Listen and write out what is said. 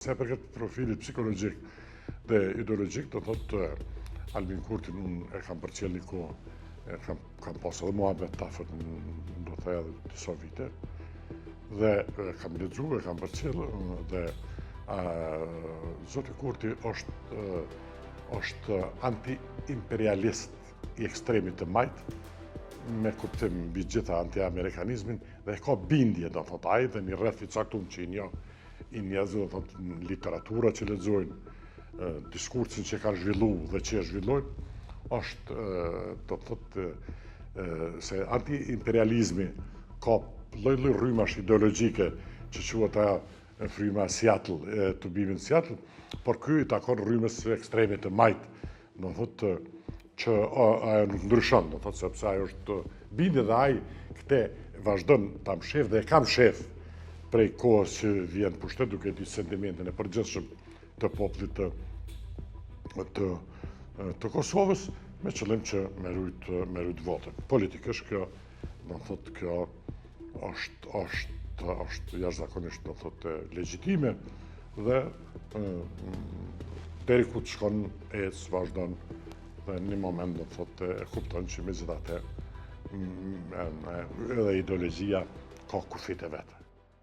Se përket profilit psikologjik dhe ideologjik, do thotë Albin Kurtin unë e kam përcjell një kohë, kam pas edhe muhabet tafët, do të thëja edhe disa vite, dhe kam lexu, e kam përcjell, dhe Zoti Kurti është anti-imperialist i ekstremit të majt, me kuptim mbi gjitha anti-amerikanizmin, dhe ka bindje, do thotë ai, dhe një rreth i caktuar që i njerëzve, do thotë në literatura që lexojnë, diskursin që ka zhvillu dhe që e zhvillojnë, është, do thotë, se anti-imperializmi ka lloj-lloj rrymash ideologjike që quhet ajo fryma Seattle, të bimin Seattle, por ky i takon rrymës ekstreme të majt, do thotë që ajo nuk ndryshon, do thotë sepse ajo është bindje dhe ai këtë vazhdon ta mshef dhe e ka mshef prej kohës që vjen pushtet, duke di sentimentin e përgjithshëm të popullit të Kosovës, me qëllim që me rujt votën. Politikisht kjo, do thotë, kjo është jashtëzakonisht, do thotë, legjitime dhe deri ku të shkon vazhdon dhe në një moment, do thotë, e kupton që megjithatë edhe ideologjia ka kufit e vet.